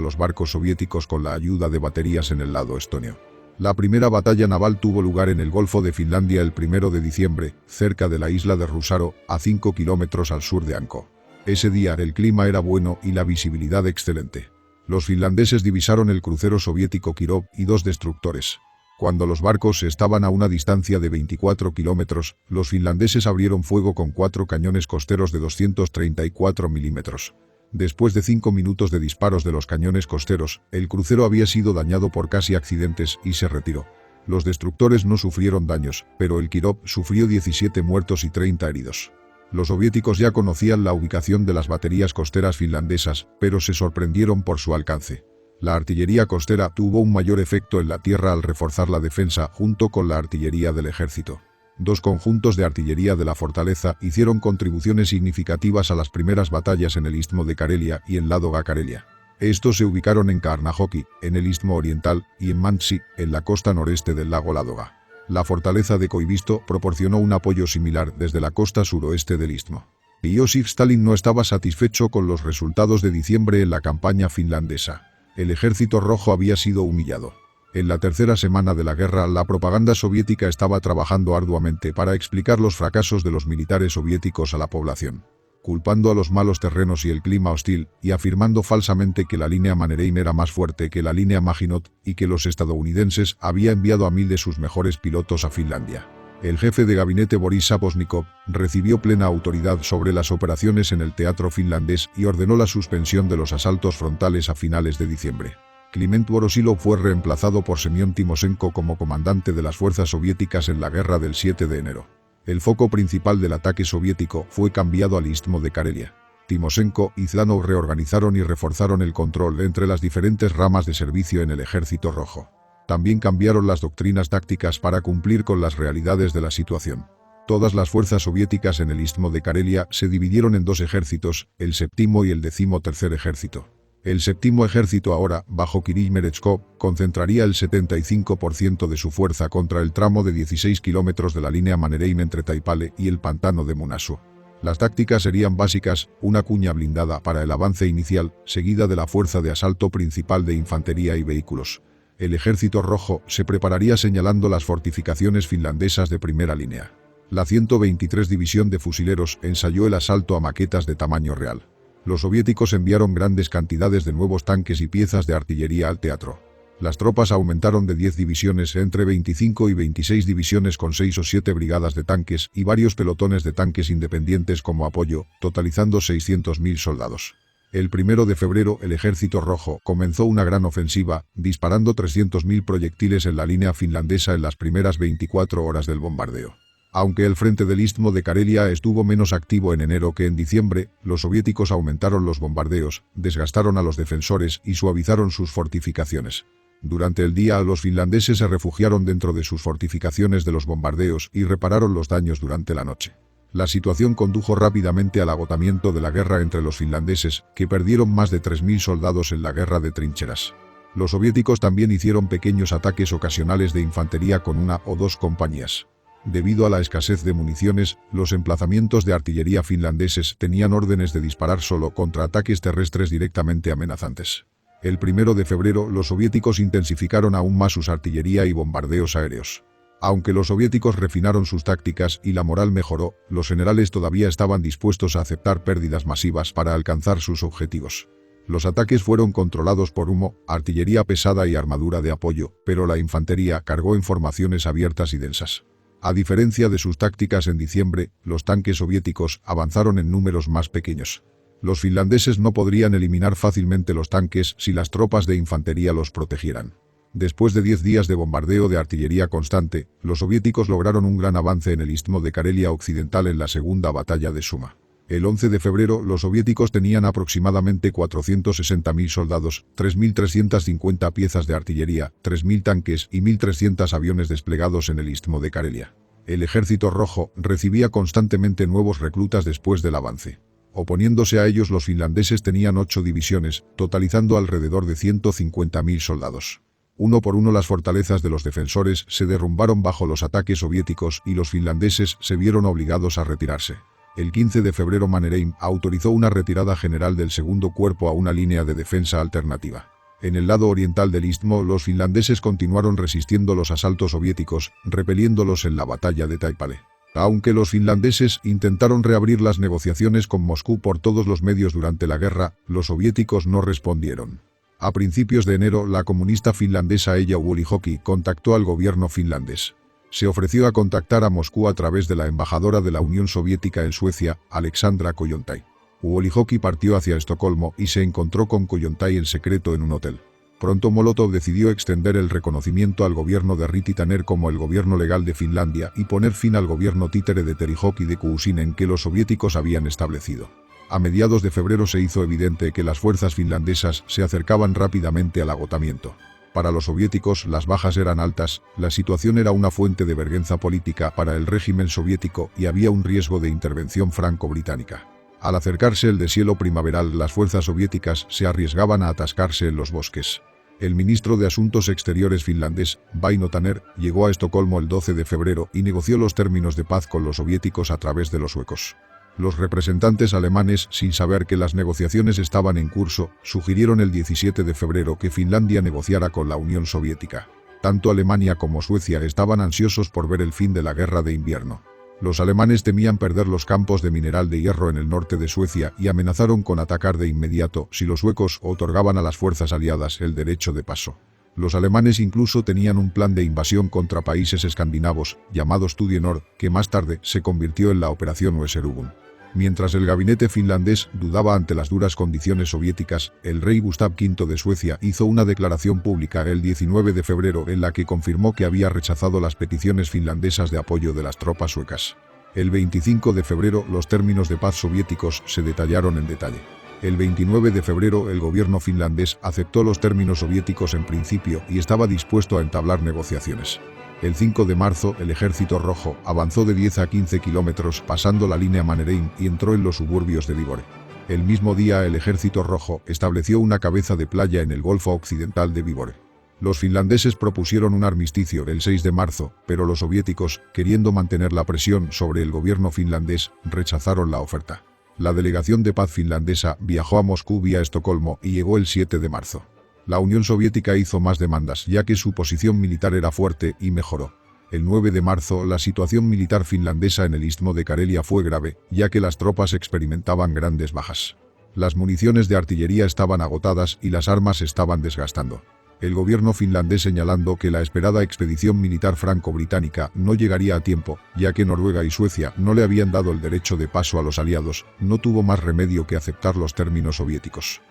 los barcos soviéticos con la ayuda de baterías en el lado estonio. La primera batalla naval tuvo lugar en el Golfo de Finlandia el 1 de diciembre, cerca de la isla de Rusaro, a 5 kilómetros al sur de Anko. Ese día el clima era bueno y la visibilidad excelente. Los finlandeses divisaron el crucero soviético Kirov y 2 destructores. Cuando los barcos estaban a una distancia de 24 kilómetros, los finlandeses abrieron fuego con 4 cañones costeros de 234 milímetros. Después de 5 minutos de disparos de los cañones costeros, el crucero había sido dañado por casi accidentes y se retiró. Los destructores no sufrieron daños, pero el Kirov sufrió 17 muertos y 30 heridos. Los soviéticos ya conocían la ubicación de las baterías costeras finlandesas, pero se sorprendieron por su alcance. La artillería costera tuvo un mayor efecto en la tierra al reforzar la defensa junto con la artillería del ejército. 2 conjuntos de artillería de la fortaleza hicieron contribuciones significativas a las primeras batallas en el istmo de Karelia y en Ladoga-Karelia. Estos se ubicaron en Kaarnajoki, en el istmo oriental, y en Mantsi, en la costa noreste del lago Ladoga. La fortaleza de Koivisto proporcionó un apoyo similar desde la costa suroeste del istmo. Iosif Stalin no estaba satisfecho con los resultados de diciembre en la campaña finlandesa. El ejército rojo había sido humillado. En la tercera semana de la guerra, la propaganda soviética estaba trabajando arduamente para explicar los fracasos de los militares soviéticos a la población, culpando a los malos terrenos y el clima hostil, y afirmando falsamente que la línea Mannerheim era más fuerte que la línea Maginot y que los estadounidenses habían enviado a 1000 de sus mejores pilotos a Finlandia. El jefe de gabinete Boris Saposnikov recibió plena autoridad sobre las operaciones en el teatro finlandés y ordenó la suspensión de los asaltos frontales a finales de diciembre. Kliment Voroshilov fue reemplazado por Semyon Timoshenko como comandante de las fuerzas soviéticas en la guerra del 7 de enero. El foco principal del ataque soviético fue cambiado al istmo de Karelia. Timoshenko y Zlanov reorganizaron y reforzaron el control entre las diferentes ramas de servicio en el Ejército Rojo. También cambiaron las doctrinas tácticas para cumplir con las realidades de la situación. Todas las fuerzas soviéticas en el istmo de Karelia se dividieron en 2 ejércitos, el séptimo y el 13º ejército. El séptimo ejército, ahora bajo Kirill Merechkov, concentraría el 75% de su fuerza contra el tramo de 16 kilómetros de la línea Mannerheim entre Taipale y el pantano de Munasu. Las tácticas serían básicas: una cuña blindada para el avance inicial, seguida de la fuerza de asalto principal de infantería y vehículos. El ejército rojo se prepararía señalando las fortificaciones finlandesas de primera línea. La 123 División de Fusileros ensayó el asalto a maquetas de tamaño real. Los soviéticos enviaron grandes cantidades de nuevos tanques y piezas de artillería al teatro. Las tropas aumentaron de 10 divisiones entre 25 y 26 divisiones con 6 o 7 brigadas de tanques y varios pelotones de tanques independientes como apoyo, totalizando 600.000 soldados. El 1 de febrero el Ejército Rojo comenzó una gran ofensiva, disparando 300.000 proyectiles en la línea finlandesa en las primeras 24 horas del bombardeo. Aunque el frente del istmo de Karelia estuvo menos activo en enero que en diciembre, los soviéticos aumentaron los bombardeos, desgastaron a los defensores y suavizaron sus fortificaciones. Durante el día los finlandeses se refugiaron dentro de sus fortificaciones de los bombardeos y repararon los daños durante la noche. La situación condujo rápidamente al agotamiento de la guerra entre los finlandeses, que perdieron más de 3.000 soldados en la guerra de trincheras. Los soviéticos también hicieron pequeños ataques ocasionales de infantería con 1 o 2 compañías. Debido a la escasez de municiones, los emplazamientos de artillería finlandeses tenían órdenes de disparar solo contra ataques terrestres directamente amenazantes. El 1 de febrero los soviéticos intensificaron aún más sus artillería y bombardeos aéreos. Aunque los soviéticos refinaron sus tácticas y la moral mejoró, los generales todavía estaban dispuestos a aceptar pérdidas masivas para alcanzar sus objetivos. Los ataques fueron controlados por humo, artillería pesada y armadura de apoyo, pero la infantería cargó en formaciones abiertas y densas. A diferencia de sus tácticas en diciembre, los tanques soviéticos avanzaron en números más pequeños. Los finlandeses no podrían eliminar fácilmente los tanques si las tropas de infantería los protegieran. Después de 10 días de bombardeo de artillería constante, los soviéticos lograron un gran avance en el istmo de Karelia Occidental en la segunda batalla de Suma. El 11 de febrero, los soviéticos tenían aproximadamente 460.000 soldados, 3.350 piezas de artillería, 3.000 tanques y 1.300 aviones desplegados en el istmo de Karelia. El Ejército Rojo recibía constantemente nuevos reclutas después del avance. Oponiéndose a ellos, los finlandeses tenían 8 divisiones, totalizando alrededor de 150.000 soldados. Uno por uno las fortalezas de los defensores se derrumbaron bajo los ataques soviéticos y los finlandeses se vieron obligados a retirarse. El 15 de febrero Mannerheim autorizó una retirada general del segundo cuerpo a una línea de defensa alternativa. En el lado oriental del istmo, los finlandeses continuaron resistiendo los asaltos soviéticos, repeliéndolos en la batalla de Taipale. Aunque los finlandeses intentaron reabrir las negociaciones con Moscú por todos los medios durante la guerra, los soviéticos no respondieron. A principios de enero, la comunista finlandesa Eija Uolihoki contactó al gobierno finlandés. Se ofreció a contactar a Moscú a través de la embajadora de la Unión Soviética en Suecia, Alexandra Kollontai. Uolihoki partió hacia Estocolmo y se encontró con Kollontai en secreto en un hotel. Pronto Molotov decidió extender el reconocimiento al gobierno de Riitti Tanner como el gobierno legal de Finlandia y poner fin al gobierno títere de Terijoki de Kuusinen que los soviéticos habían establecido. A mediados de febrero se hizo evidente que las fuerzas finlandesas se acercaban rápidamente al agotamiento. Para los soviéticos las bajas eran altas, la situación era una fuente de vergüenza política para el régimen soviético y había un riesgo de intervención franco-británica. Al acercarse el deshielo primaveral, las fuerzas soviéticas se arriesgaban a atascarse en los bosques. El ministro de Asuntos Exteriores finlandés, Väinö Tanner, llegó a Estocolmo el 12 de febrero y negoció los términos de paz con los soviéticos a través de los suecos. Los representantes alemanes, sin saber que las negociaciones estaban en curso, sugirieron el 17 de febrero que Finlandia negociara con la Unión Soviética. Tanto Alemania como Suecia estaban ansiosos por ver el fin de la guerra de invierno. Los alemanes temían perder los campos de mineral de hierro en el norte de Suecia y amenazaron con atacar de inmediato si los suecos otorgaban a las fuerzas aliadas el derecho de paso. Los alemanes incluso tenían un plan de invasión contra países escandinavos, llamado Studie Nord, que más tarde se convirtió en la Operación Weserübung. Mientras el gabinete finlandés dudaba ante las duras condiciones soviéticas, el rey Gustav V de Suecia hizo una declaración pública el 19 de febrero en la que confirmó que había rechazado las peticiones finlandesas de apoyo de las tropas suecas. El 25 de febrero los términos de paz soviéticos se detallaron en detalle. El 29 de febrero el gobierno finlandés aceptó los términos soviéticos en principio y estaba dispuesto a entablar negociaciones. El 5 de marzo, el Ejército Rojo avanzó de 10 a 15 kilómetros pasando la línea Mannerheim y entró en los suburbios de Viborg. El mismo día, el Ejército Rojo estableció una cabeza de playa en el Golfo Occidental de Viborg. Los finlandeses propusieron un armisticio el 6 de marzo, pero los soviéticos, queriendo mantener la presión sobre el gobierno finlandés, rechazaron la oferta. La delegación de paz finlandesa viajó a Moscú vía Estocolmo y llegó el 7 de marzo. La Unión Soviética hizo más demandas, ya que su posición militar era fuerte y mejoró. El 9 de marzo, la situación militar finlandesa en el istmo de Karelia fue grave, ya que las tropas experimentaban grandes bajas. Las municiones de artillería estaban agotadas y las armas se estaban desgastando. El gobierno finlandés señalando que la esperada expedición militar franco-británica no llegaría a tiempo, ya que Noruega y Suecia no le habían dado el derecho de paso a los aliados, no tuvo más remedio que aceptar los términos soviéticos.